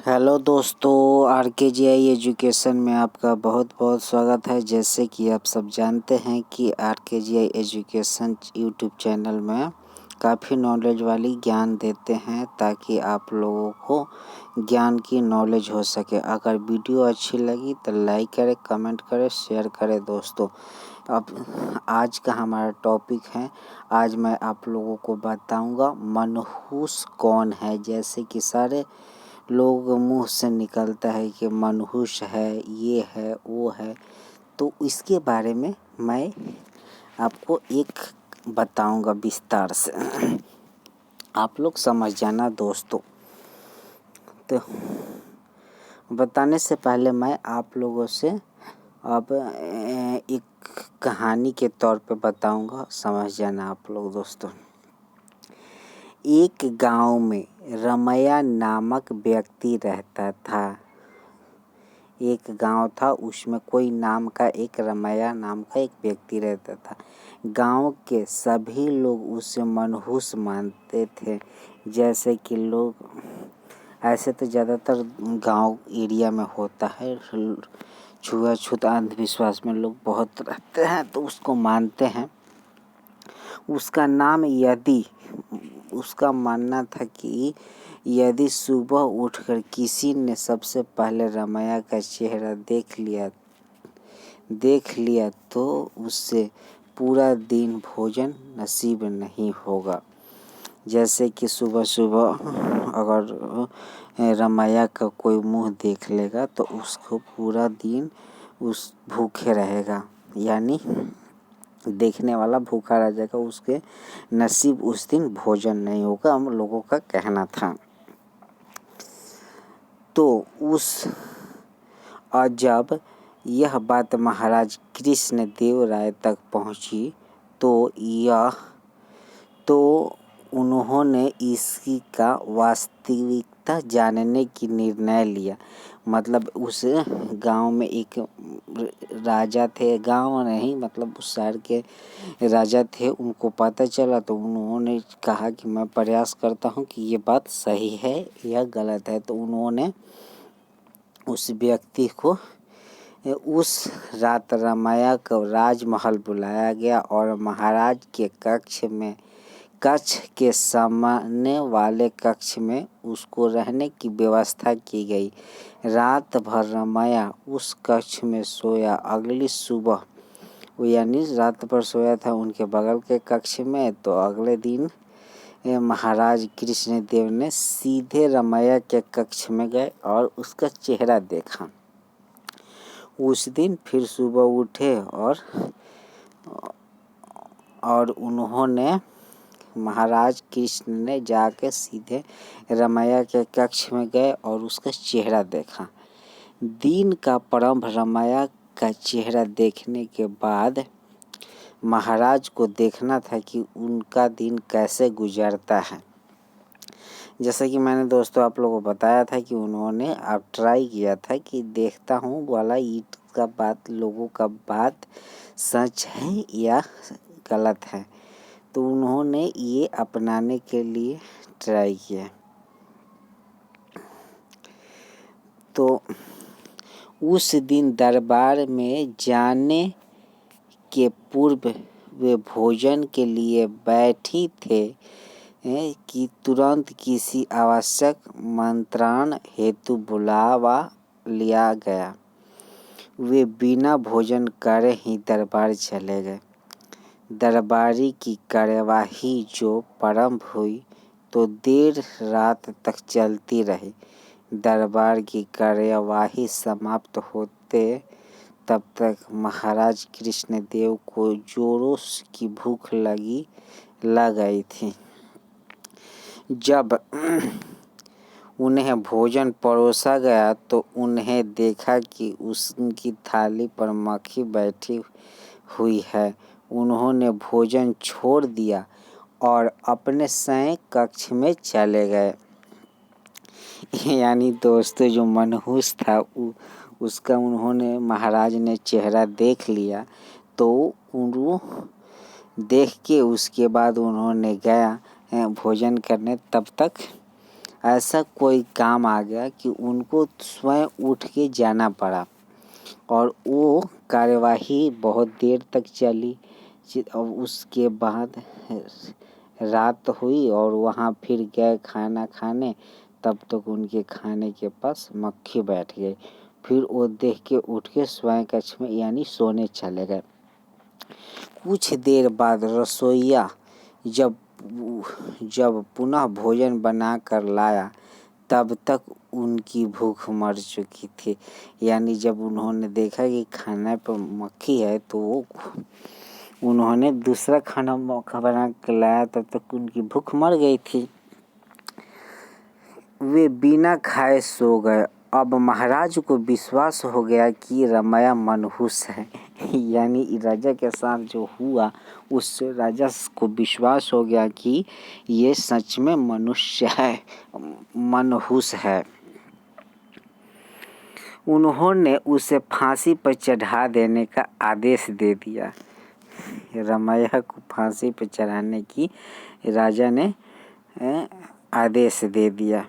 Hello दोस्तों, RKGI education में आपका बहुत बहुत स्वागत है। जैसे कि आप सब जानते हैं कि RKGI एजुकेशन यूट्यूब चैनल में काफ़ी नॉलेज वाली ज्ञान देते हैं ताकि आप लोगों को ज्ञान की नॉलेज हो सके। अगर वीडियो अच्छी लगी तो लाइक करें, कमेंट करें, शेयर करें। दोस्तों, अब आज का हमारा टॉपिक है, आज मैं आप लोगों को बताऊंगा मनहूस कौन है। जैसे कि सारे लोग मुंह से निकलता है कि मनहूस है, ये है, वो है, तो इसके बारे में मैं आपको एक बताऊंगा विस्तार से। आप लोग समझ जाना दोस्तों। तो बताने से पहले मैं आप लोगों से अब एक कहानी के तौर पे बताऊंगा, समझ जाना आप लोग दोस्तों। एक गांव में रमैया नामक व्यक्ति रहता था। एक गांव था, उसमें कोई नाम का एक रमैया नाम का एक व्यक्ति रहता था। गांव के सभी लोग उसे मनहूस मानते थे। जैसे कि लोग ऐसे तो ज़्यादातर गांव एरिया में होता है, छुआछूत अंधविश्वास में लोग बहुत रहते हैं, तो उसको मानते हैं। उसका मानना था कि यदि सुबह उठकर किसी ने सबसे पहले रमैया का चेहरा देख लिया तो उससे पूरा दिन भोजन नसीब नहीं होगा। जैसे कि सुबह सुबह अगर रमैया का कोई मुंह देख लेगा तो उसको पूरा दिन उस भूखे रहेगा, यानी देखने वाला भूखा रह जाएगा, उसके नसीब उस दिन भोजन नहीं होगा, हम लोगों का कहना था। तो जब यह बात महाराज कृष्ण देव राय तक पहुंची तो उन्होंने इसकी का वास्तविकता जानने की निर्णय लिया। मतलब उस गांव में एक राजा थे, गांव नहीं मतलब उस शहर के राजा थे। उनको पता चला तो उन्होंने कहा कि मैं प्रयास करता हूं कि ये बात सही है या गलत है। तो उन्होंने उस व्यक्ति को उस रात रमैया को राजमहल बुलाया गया और महाराज के कक्ष के सामने वाले कक्ष में उसको रहने की व्यवस्था की गई। रात भर रमैया उस कक्ष में सोया। अगली सुबह यानी रात भर सोया था उनके बगल के कक्ष में, तो अगले दिन महाराज कृष्णदेव ने सीधे रमैया के कक्ष में गए और उसका चेहरा देखा। उस दिन फिर सुबह उठे और उन्होंने महाराज कृष्ण ने जाके सीधे रमैया के कक्ष में गए और उसका चेहरा देखा। दिन का प्रारंभ रमैया का चेहरा देखने के बाद महाराज को देखना था कि उनका दिन कैसे गुजरता है। जैसा कि मैंने दोस्तों आप लोगों को बताया था कि उन्होंने अब ट्राई किया था कि देखता हूँ वाला ईट का बात, लोगों का बात सच है या गलत है। तो उन्होंने ये अपनाने के लिए ट्राई किया। तो उस दिन दरबार में जाने के पूर्व वे भोजन के लिए बैठी थे कि तुरंत किसी आवश्यक मंत्राण हेतु बुलावा लिया गया। वे बिना भोजन करे ही दरबार चले गए। दरबारी की कार्यवाही जो प्रारंभ हुई तो देर रात तक चलती रही। दरबार की कार्यवाही समाप्त होते तब तक महाराज कृष्णदेव को जोरों की भूख लग गई थी। जब उन्हें भोजन परोसा गया तो उन्हें देखा कि उनकी थाली पर मक्खी बैठी हुई है। उन्होंने भोजन छोड़ दिया और अपने शयन कक्ष में चले गए। यानी दोस्तों जो मनहूस था उसका उन्होंने महाराज ने चेहरा देख लिया, तो उनको देख के उसके बाद उन्होंने गया भोजन करने। तब तक ऐसा कोई काम आ गया कि उनको स्वयं उठ के जाना पड़ा और वो कार्यवाही बहुत देर तक चली। और उसके बाद रात हुई और वहाँ फिर गए खाना खाने, तब तक उनके खाने के पास मक्खी बैठ गई। फिर वो देख के उठ के स्वयं कक्ष में यानी सोने चले गए। कुछ देर बाद रसोइया जब पुनः भोजन बना कर लाया, तब तक उनकी भूख मर चुकी थी। यानी जब उन्होंने देखा कि खाने पर मक्खी है तो उन्होंने दूसरा खाना बना कर लाया, तब तक उनकी भूख मर गई थी। वे बिना खाए सो गए। अब महाराज को विश्वास हो गया कि रमैया मनहूस है। यानी राजा के साथ जो हुआ उससे राजा को विश्वास हो गया कि ये सच में मनुष्य है, मनहूस है। उन्होंने उसे फांसी पर चढ़ा देने का आदेश दे दिया। रमैया को फांसी पर चढ़ाने की राजा ने आदेश दे दिया।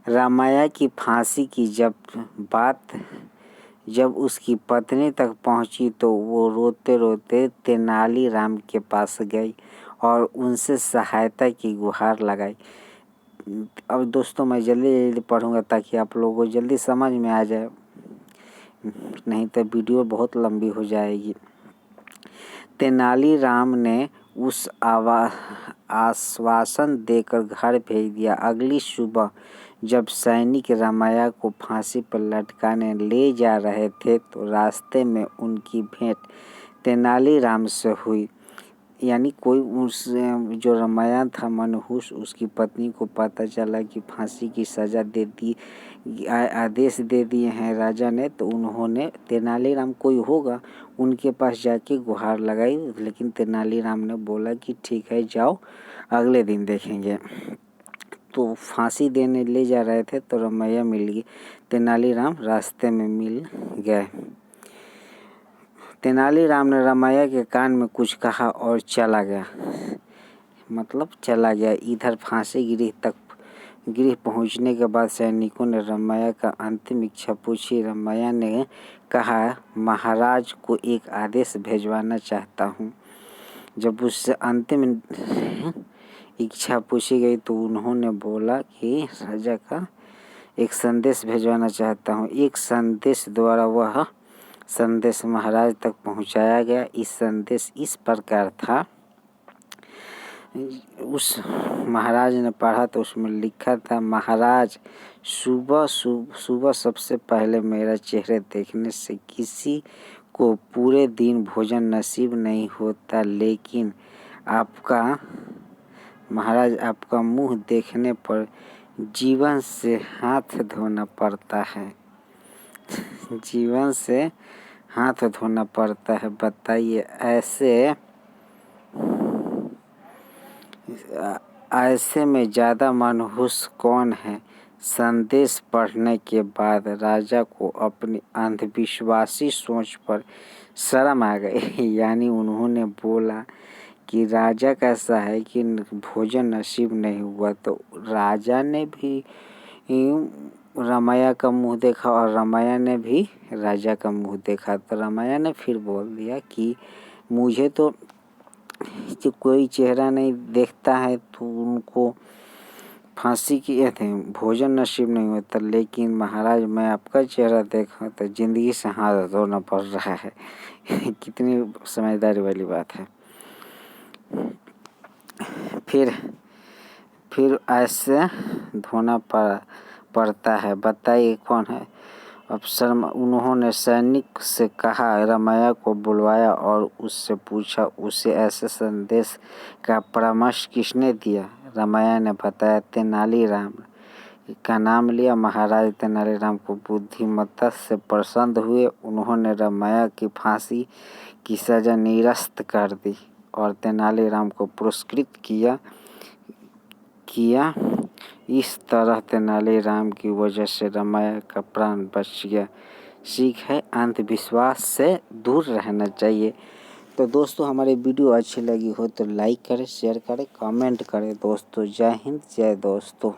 रमैया की फांसी की जब उसकी पत्नी तक पहुंची तो वो रोते रोते तेनालीराम के पास गई और उनसे सहायता की गुहार लगाई। अब दोस्तों मैं जल्दी पढ़ूंगा ताकि आप लोगों को जल्दी समझ में आ जाए, नहीं तो वीडियो बहुत लंबी हो जाएगी। तेनालीराम ने उस आश्वासन देकर घर भेज दिया। अगली सुबह जब सैनिक रमैया को फांसी पर लटकाने ले जा रहे थे तो रास्ते में उनकी भेंट तेनालीराम से हुई। यानी कोई जो रमैया था मनहूस, उसकी पत्नी को पता चला कि फांसी की सज़ा आदेश दे दिए हैं राजा ने, तो उन्होंने तेनालीराम कोई होगा उनके पास जाके गुहार लगाई। लेकिन तेनालीराम ने बोला कि ठीक है जाओ, अगले दिन देखेंगे। तो फांसी देने ले जा रहे थे तो रमैया मिल गई। तेनालीराम रास्ते में मिल गए। तेनालीराम ने रमैया के कान में कुछ कहा और चला गया। इधर फांसी गृह पहुंचने के बाद सैनिकों ने रमैया का अंतिम इच्छा पूछी। रमैया ने कहा, महाराज को एक आदेश भेजवाना चाहता हूँ। जब उससे अंतिम इच्छा पूछी गई तो उन्होंने बोला कि राजा का एक संदेश भेजवाना चाहता हूँ। एक संदेश द्वारा वह संदेश महाराज तक पहुँचाया गया। इस संदेश इस प्रकार था। उस महाराज ने पढ़ा तो उसमें लिखा था, महाराज सुबह सबसे पहले मेरा चेहरा देखने से किसी को पूरे दिन भोजन नसीब नहीं होता, लेकिन महाराज आपका मुंह देखने पर जीवन से हाथ धोना पड़ता है। जीवन से हाथ धोना पड़ता है। बताइए ऐसे में ज़्यादा मनहूस कौन है। संदेश पढ़ने के बाद राजा को अपनी अंधविश्वासी सोच पर शर्म आ गई। यानी उन्होंने बोला कि राजा कैसा है कि भोजन नसीब नहीं हुआ। तो राजा ने भी रमैया का मुंह देखा और रमैया ने भी राजा का मुंह देखा। तो रमैया ने फिर बोल दिया कि मुझे तो जो कोई चेहरा नहीं देखता है तो उनको फांसी किए थे, भोजन नसीब नहीं होता, लेकिन महाराज मैं आपका चेहरा देखा तो ज़िंदगी से हाथ धोना पड़ रहा है। कितनी समझदारी वाली बात है। फिर ऐसे धोना पड़ता है। बताइए कौन है। अफसर उन्होंने सैनिक से कहा, रमैया को बुलवाया और उससे पूछा उसे ऐसे संदेश का परामर्श किसने दिया। रमैया ने बताया, तेनालीराम का नाम लिया। महाराज तेनालीराम को बुद्धिमत्ता से प्रसन्न हुए। उन्होंने रमैया की फांसी की सज़ा निरस्त कर दी और तेनालीराम को पुरस्कृत किया। इस तरह तेनालीराम की वजह से रमैया का प्राण बच गया। सीख है, अंधविश्वास से दूर रहना चाहिए। तो दोस्तों हमारी वीडियो अच्छी लगी हो तो लाइक करें, शेयर करें, कमेंट करें दोस्तों। जय हिंद, जय दोस्तों।